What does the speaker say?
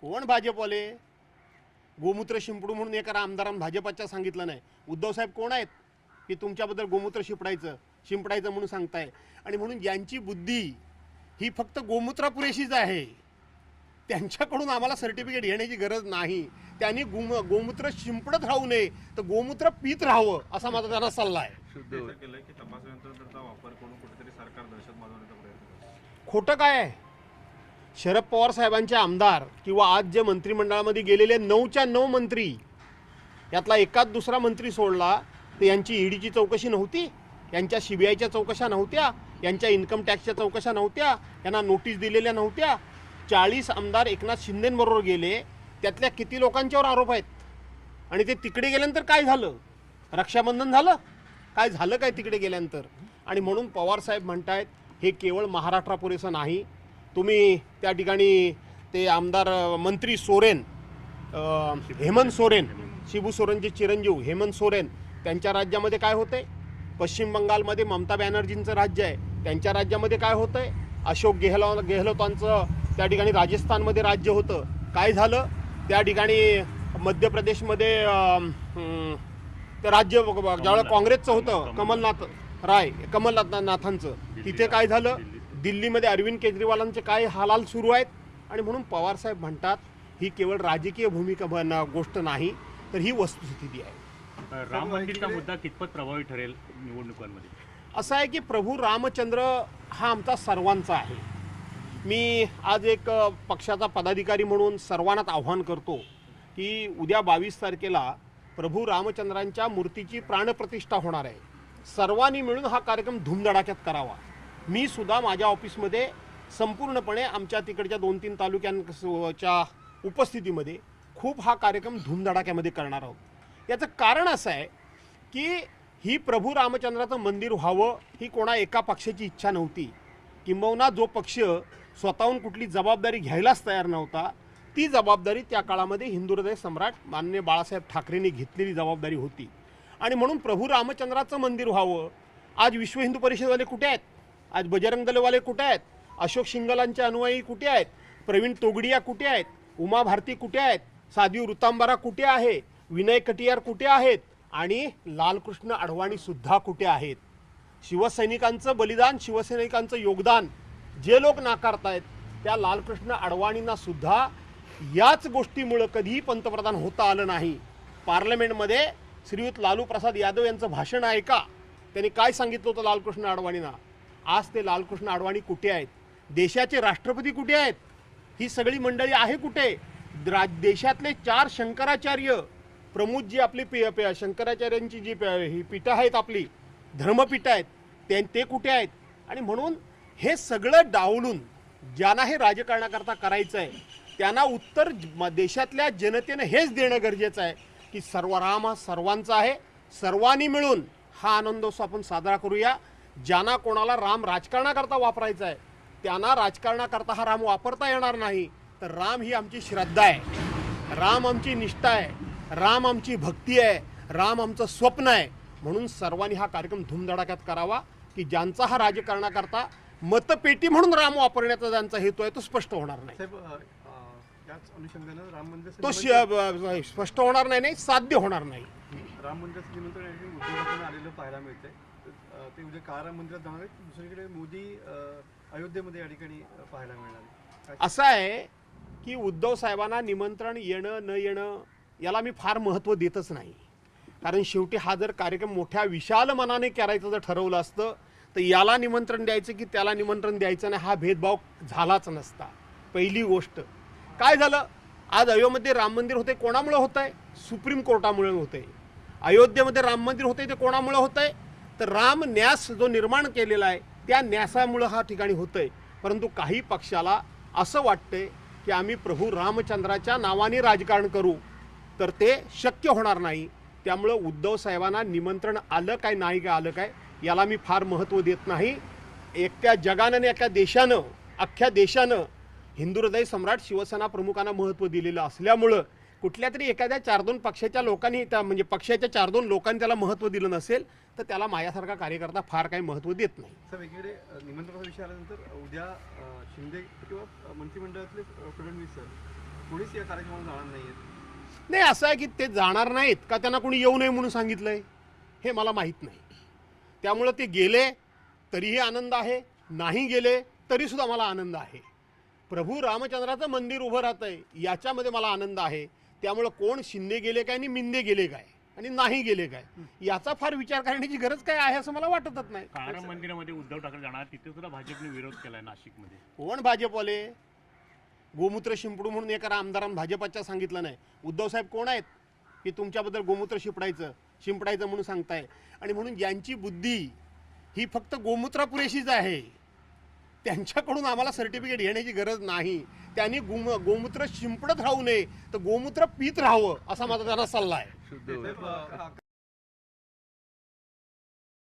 कोण भाजपवाले? गोमूत्र शिंपडू म्हणून एका आमदारांनी भाजपच्या सांगितलं नाही. उद्धव साहेब कोण आहेत की तुमच्याबद्दल गोमूत्र शिंपडायचं म्हणून सांगताय? आणि म्हणून ज्यांची बुद्धी ही फक्त गोमूत्रा पुरेशीच आहे त्यांच्याकडून आम्हाला सर्टिफिकेट घेण्याची गरज नाही. त्यांनी गोमूत्र शिंपडत राहू नये तर गोमूत्र पीत राहावं असा माझा त्यांना सल्ला आहे. खोटं काय आहे? शरद पवार साहेबांचे आमदार किंवा आज जे मंत्रिमंडळामध्ये गेलेले 9च्या 9 मंत्री यातला एकाच दुसरा मंत्री सोडला तर यांची ईडीची चौकशी नव्हती, यांच्या सीबीआयच्या चौकशा नव्हत्या, यांच्या इन्कम टॅक्सच्या चौकशा नव्हत्या, यांना नोटीस दिलेल्या नव्हत्या. 40 आमदार एकनाथ शिंदेंबरोबर गेले, त्यातल्या किती लोकांच्यावर आरोप आहेत? आणि ते तिकडे गेल्यानंतर काय झालं? रक्षाबंधन झालं? काय झालं काय तिकडे गेल्यानंतर? आणि म्हणून पवारसाहेब म्हणतायत हे केवळ महाराष्ट्रापुरेसं नाही. तुम्ही त्या ठिकाणी ते आमदार मंत्री सोरेन, हेमंत सोरेन, शिबू सोरेनचे चिरंजीव हेमंत सोरेन, त्यांच्या राज्यामध्ये काय होतंय? पश्चिम बंगालमध्ये ममता बॅनर्जींचं राज्य आहे, त्यांच्या राज्यामध्ये काय होतंय? अशोक गेहलोतांचं त्या ठिकाणी राजस्थानमध्ये राज्य होतं, काय झालं? त्या ठिकाणी मध्य प्रदेशमध्ये ते राज्य ज्यावेळेला काँग्रेसचं होतं कमलनाथांचं, तिथे काय झालं? दिल्लीमध्ये अरविंद केजरीवालांचे काय हालाल सुरू आहेत. आणि म्हणून पवारसाहेब म्हणतात ही केवळ राजकीय भूमिका गोष्ट नाही तर ही वस्तुस्थिती आहे. राम मंदिरचा मुद्दा कितपत प्रभावी ठरेल निवडणुकांमध्ये? असं आहे की प्रभू रामचंद्र हा आमचा सर्वांचा आहे. मी आज एक पक्षाचा पदाधिकारी म्हणून सर्वांनाच आव्हान करतो की उद्या 22 तारखेला प्रभू रामचंद्रांच्या मूर्तीची प्राणप्रतिष्ठा होणार आहे. सर्वांनी मिळून हा कार्यक्रम धूमधडाक्यात करावा. मी सुद्धा माझ्या ऑफिसमध्ये संपूर्णपणे आमच्या तिकडच्या 2-3 तालुक्यांच्या उपस्थितीमध्ये खूप हा कार्यक्रम धूमधडाक्यामध्ये करणार आहोत. याचं कारण असं आहे की ही प्रभू रामचंद्राचं मंदिर व्हावं ही कोणा एका पक्षाची इच्छा नव्हती. किंबहुना जो पक्ष स्वतःहून कुठली जबाबदारी घ्यायलाच तयार नव्हता ती जबाबदारी त्या काळामध्ये हिंदू हृदय सम्राट माननीय बाळासाहेब ठाकरेंनी घेतलेली जबाबदारी होती. आणि म्हणून प्रभू रामचंद्राचं मंदिर व्हावं. आज विश्व हिंदू परिषदवाले कुठे आहेत? आज बजरंग दलवाले कुठे आहेत? अशोक शिंगलांचे अनुयायी कुठे आहेत? प्रवीण तोगडिया कुठे आहेत? उमा भारती कुठे आहेत? साध्वी ऋतांबरा कुठे आहे? विनय कटियार कुठे आहेत? आणि लालकृष्ण अडवाणी सुद्धा कुठे आहेत? शिवसैनिकांचं बलिदान, शिवसैनिकांचं योगदान जे लोक नाकारतायत त्या लालकृष्ण अडवाणींना सुद्धा याच गोष्टीमुळं कधीही पंतप्रधान होता आलं नाही. पार्लमेंटमध्ये श्रीयुत लालू प्रसाद यादव यांचं भाषण ऐका, त्यांनी काय सांगितलं होतं लालकृष्ण अडवाणींना. आज ते लालकृष्ण अडवाणी कुठे आहेत? देशाचे राष्ट्रपती कुठे आहेत? ही सगळी मंडळी आहे कुठे? देशातले 4 शंकराचार्य प्रमुख जी आपली शंकराचार्यांची जी ही पीठं आहेत, आपली धर्मपीठं आहेत, ते कुठे आहेत? आणि म्हणून हे सगळं डावलून ज्यांना हे राजकारणाकरता करायचं आहे त्यांना उत्तर देशातल्या जनतेनं हेच देणं गरजेचं आहे की राम हा सर्वांचा आहे. सर्वांनी मिळून हा आनंदोत्सव आपण साजरा करूया. ज्यांना कोणाला राम राजकारणाकरता वापरायचा आहे त्यांना राजकारणाकरता हा राम वापरता येणार नाही. तर राम ही आमची श्रद्धा आहे, राम आमची निष्ठा आहे, राम आमची भक्ती आहे, राम आमचं स्वप्न आहे. म्हणून सर्वांनी हा कार्यक्रम धूमधडाक्यात करावा की ज्यांचा हा राजकारणाकरता मतपेटी म्हणून राम वापरण्याचा ज्यांचा हेतू आहे तो स्पष्ट होणार नाही. तो स्पष्ट होणार नाही, साध्य होणार नाही. राम मंदिराचं निमंत्रण उद्योगातून आलेलं पाहायला मिळतंय. ते उद्या का राम मंदिरात जाणार आहेत, दुसरीकडे मोदी अयोध्येमध्ये या ठिकाणी पाहायला मिळणार. असं आहे की उद्धव साहेबांना निमंत्रण येणं न येणं याला मी फार महत्त्व देतच नाही. कारण शेवटी हा जर कार्यक्रम मोठ्या विशाल मनाने करायचं जर ठरवलं असतं तर याला निमंत्रण द्यायचं की त्याला निमंत्रण द्यायचं नाही हा भेदभाव झालाच नसता. पहिली गोष्ट काय झालं, आज अयोध्येमध्ये राम मंदिर होते कोणामुळे होत आहे? सुप्रीम कोर्टामुळे होते. अयोध्येमध्ये राम मंदिर होते ते कोणामुळे होत आहे? तर राम न्यास जो निर्माण केलेला आहे त्या न्यासामुळं हा ठिकाणी होतं आहे. परंतु काही पक्षाला असं वाटतंय की आम्ही प्रभू रामचंद्राच्या नावाने राजकारण करू, तर ते शक्य होणार नाही. त्यामुळं उद्धव साहेबांना निमंत्रण आलं काय नाही काय आलं काय याला मी फार महत्त्व देत नाही. एका जगानं आणि एका देशानं, अख्ख्या देशानं हिंदू हृदय सम्राट शिवसेना प्रमुखांना महत्त्व दिलेलं असल्यामुळं कुठल्या तरी एखाद्या 4-2 पक्षाच्या लोकांनी म्हणजे पक्षाच्या 4-2 लोकांनी त्याला महत्त्व दिलं नसेल तर त्याला माझ्यासारखा कार्यकर्ता फार काही महत्त्व देत नाही. सर, वेगवेगळे निमंत्रणाचा विषय आल्यानंतर उद्या शिंदे किंवा मंत्रिमंडळातले फडणवीस सर कोणीच या कार्यक्रमाला जाणार नाही आहेत. नाही, असं आहे की ते जाणार नाहीत का त्यांना कोणी येऊ नये म्हणून सांगितलंय हे मला माहीत नाही. त्यामुळं ते गेले तरीही आनंद आहे, नाही गेले तरीसुद्धा मला आनंद आहे. प्रभू रामचंद्राचं मंदिर उभं राहतं आहे याच्यामध्ये मला आनंद आहे. त्यामुळं कोण शिंदे गेले काय आणि मिंदे गेले काय आणि नाही गेले काय याचा फार विचार करण्याची गरज काय आहे असं मला वाटतच नाही. काळाराम मंदिरामध्ये उद्धव ठाकरे जाणार, तिथे सुद्धा भाजपने विरोध केलाय नाशिकमध्ये. कोण भाजपवाले? गोमूत्र शिंपडू म्हणून एका आमदारांनी भाजपच्या सांगितलं नाही. उद्धव साहेब कोण आहेत की तुमच्याबद्दल गोमूत्र शिंपडायचं म्हणून सांगताय? आणि म्हणून ज्यांची बुद्धी ही फक्त गोमूत्रा पुरेशीच आहे त्यांच्याकडून आम्हाला सर्टिफिकेट घेण्याची गरज नाही. त्यांनी गोमूत्र शिंपडत राहू नये तर गोमूत्र पीत राहावं असा माझा त्यांना सल्ला आहे. साहेब,